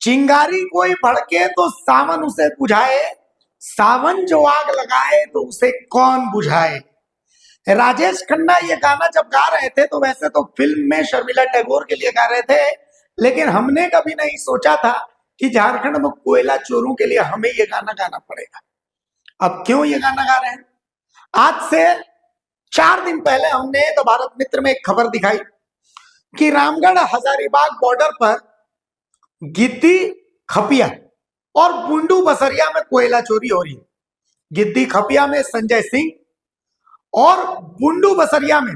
चिंगारी कोई भड़के तो सावन उसे बुझाए, सावन जो आग लगाए तो उसे कौन बुझाए। राजेश खन्ना ये गाना जब गा रहे थे तो वैसे तो फिल्म में शर्मिला टैगोर के लिए गा रहे थे, लेकिन हमने कभी नहीं सोचा था कि झारखंड में कोयला चोरों के लिए हमें ये गाना गाना पड़ेगा। अब क्यों ये गाना गा रहे हैं? आज से 4 दिन पहले हमने द भारत मित्र में एक खबर दिखाई कि रामगढ़ हजारीबाग बॉर्डर पर गिद्दी खपिया और बुंडू बसरिया में कोयला चोरी हो रही है। गिद्दी खपिया में संजय सिंह और बुंडू बसरिया में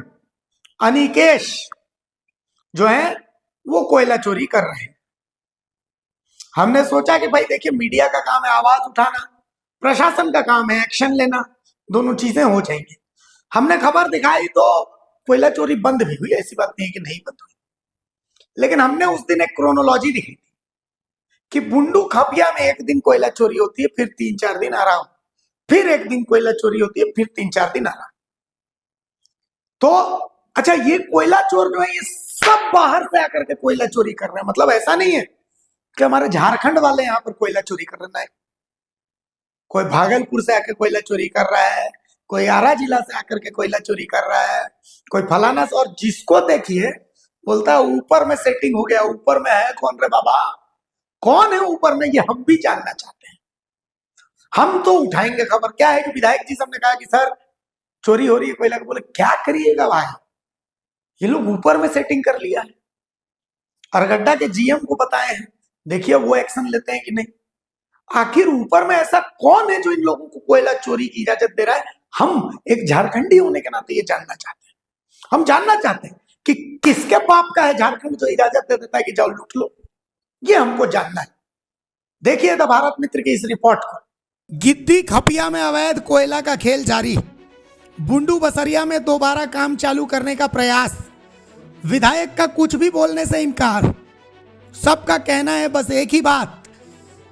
अनिकेश जो है वो कोयला चोरी कर रहे हैं। हमने सोचा कि भाई देखिए, मीडिया का काम है आवाज उठाना, प्रशासन का काम है एक्शन लेना, दोनों चीजें हो जाएंगी। हमने खबर दिखाई तो कोयला चोरी बंद भी हुई, ऐसी बात नहीं है कि नहीं बंद हुई, लेकिन हमने उस दिन एक क्रोनोलॉजी दिखाई थी कि बुंडू खपिया में एक दिन कोयला चोरी होती है, फिर 3-4 दिन आराम, फिर एक दिन कोयला चोरी होती है, फिर 3-4 दिन आराम। तो अच्छा, ये कोयला चोर जो है ये सब बाहर से आकर के कोयला चोरी कर रहे हैं। मतलब ऐसा नहीं है कि हमारे झारखंड वाले यहाँ पर कोयला चोरी कर रहे हैं, कोई भागलपुर से आकर कोयला चोरी कर रहा है, कोई आरा जिला से आकर के कोयला चोरी कर रहा है, कोई फलाना से, और जिसको देखिए बोलता है ऊपर में सेटिंग हो गया। ऊपर में है कौन रे बाबा? कौन है ऊपर में, ये हम भी जानना चाहते हैं। हम तो उठाएंगे खबर। क्या है कि विधायक जी सबने कहा कि सर चोरी हो रही है कोयला, बोले क्या करिएगा भाई, ये लोग ऊपर में सेटिंग कर लिया है। अरगड्डा के जीएम को बताए हैं, देखिए वो एक्शन लेते हैं कि नहीं। आखिर ऊपर में ऐसा कौन है जो इन लोगों को कोयला चोरी की इजाजत दे रहा है? हम एक झारखंडी होने के नाते ये जानना चाहते हैं। हम जानना चाहते हैं कि किसके बाप का है झारखंड जो इजाजत दे देता है कि जाओ लूट लो। ये हमको जानना है। देखिए द भारत मित्र की इस रिपोर्ट को। गिद्दी खपिया में अवैध कोयला का खेल जारी, बुंडू बसरिया में दोबारा काम चालू करने का प्रयास, विधायक का कुछ भी बोलने से इनकार। सबका कहना है बस एक ही बात,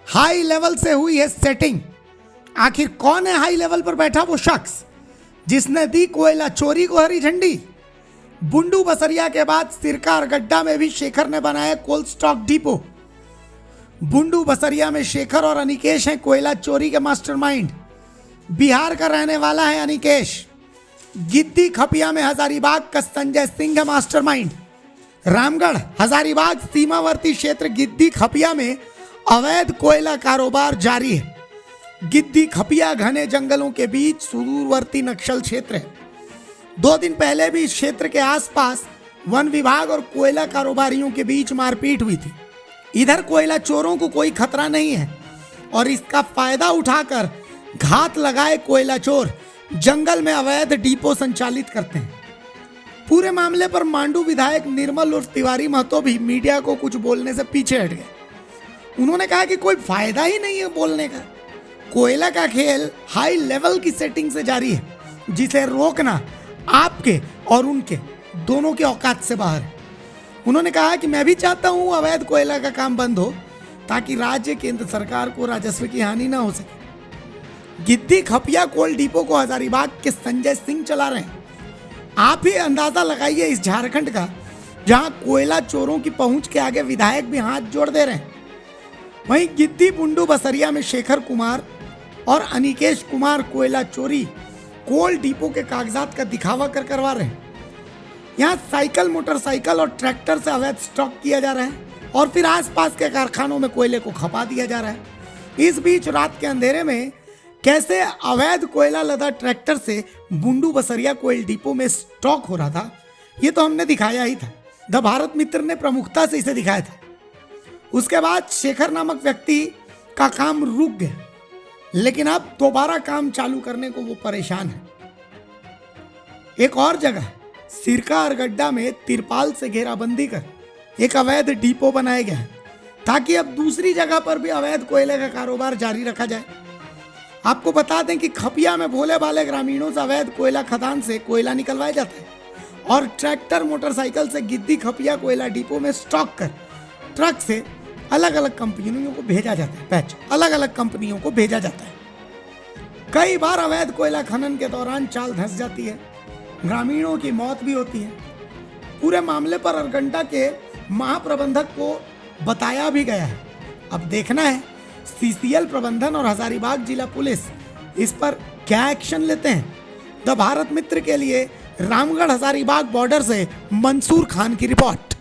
हाई लेवल से हुई है सेटिंग। आखिर कौन है हाई लेवल पर बैठा वो शख्स जिसने दी कोयला चोरी को हरी झंडी? बुंडू बसरिया के बाद सिरकार गड्ढा में भी शेखर ने बनाया cold stock depot. Bundu Basaria में शेखर और अनिकेश हैं कोयला चोरी के मास्टरमाइंड। बिहार का रहने वाला है अनिकेश। गिद्दी खपिया में हजारीबाग का संजय सिंह है मास्टरमाइंड। रामगढ़ हजारीबाग सीमावर्ती क्षेत्र गिद्दी खपिया में अवैध कोयला कारोबार जारी है। गिद्दी खपिया घने जंगलों के बीच सुदूरवर्ती नक्सल क्षेत्र है। 2 दिन पहले भी इस क्षेत्र के आसपास वन विभाग और कोयला कारोबारियों के बीच मारपीट हुई थी। इधर कोयला चोरों को कोई खतरा नहीं है और इसका फायदा उठाकर घात लगाए कोयला चोर जंगल में अवैध डिपो संचालित करते हैं। पूरे मामले पर मांडू विधायक निर्मल उर्फ तिवारी महतो भी मीडिया को कुछ बोलने से पीछे हट गए। उन्होंने कहा कि कोई फायदा ही नहीं है बोलने का। कोयला का खेल हाई लेवल की सेटिंग से जारी है, जिसे रोकना आपके और उनके दोनों के औकात से बाहर है। उन्होंने कहा कि मैं भी चाहता हूं अवैध कोयला का काम बंद हो ताकि राज्य केंद्र सरकार को राजस्व की हानि ना हो सके। गिद्दी खपिया कोल डिपो को हजारीबाग के संजय सिंह चला रहे हैं। आप ही अंदाजा लगाइए इस झारखंड का, जहां कोयला चोरों की पहुंच के आगे विधायक भी हाथ जोड़ दे रहे हैं। वहीं गिद्दी बुंडू बसरिया में शेखर कुमार और अनिकेश कुमार कोयला चोरी कोल डिपो के कागजात का दिखावा कर करवा रहे हैं। यहाँ साइकिल, मोटरसाइकिल और ट्रैक्टर से अवैध स्टॉक किया जा रहा है और फिर आसपास के कारखानों में कोयले को खपा दिया जा रहा है। इस बीच रात के अंधेरे में कैसे अवैध कोयला लदा ट्रैक्टर से बुंडू बसरिया कोयल डिपो में स्टॉक हो रहा था, ये तो हमने दिखाया ही था। द भारत मित्र ने प्रमुखता से इसे दिखाया था। उसके बाद शेखर नामक व्यक्ति का काम रुक गया, लेकिन अब दोबारा काम चालू करने को वो परेशान है। एक और जगह सिरका और गड्ढा में तिरपाल से घेराबंदी कर एक अवैध डिपो बनाया गया है ताकि अब दूसरी जगह पर भी अवैध कोयले का कारोबार जारी रखा जाए। आपको बता दें कि खपिया में भोले भाले ग्रामीणों से अवैध कोयला खदान से कोयला निकलवाया जाता है और ट्रैक्टर, मोटरसाइकिल से गिद्दी खपिया कोयला डिपो में स्टॉक कर ट्रक से अलग अलग कंपनियों को भेजा जाता है। पैच अलग अलग कंपनियों को भेजा जाता है। कई बार अवैध कोयला खनन के दौरान चाल धंस जाती है, ग्रामीणों की मौत भी होती है। पूरे मामले पर अरगंडा के महाप्रबंधक को बताया भी गया है अब देखना है सीसीएल प्रबंधन और हजारीबाग जिला पुलिस इस पर क्या एक्शन लेते हैं। द भारत मित्र के लिए रामगढ़ हजारीबाग बॉर्डर से मंसूर खान की रिपोर्ट।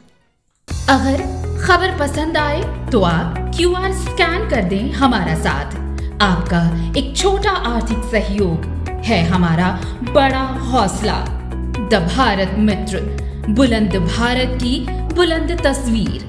अगर खबर पसंद आए तो आप QR स्कैन कर दें हमारा साथ। आपका एक छोटा आर्थिक सहयोग है हमारा बड़ा हौसला। द भारत मित्र, बुलंद भारत की बुलंद तस्वीर।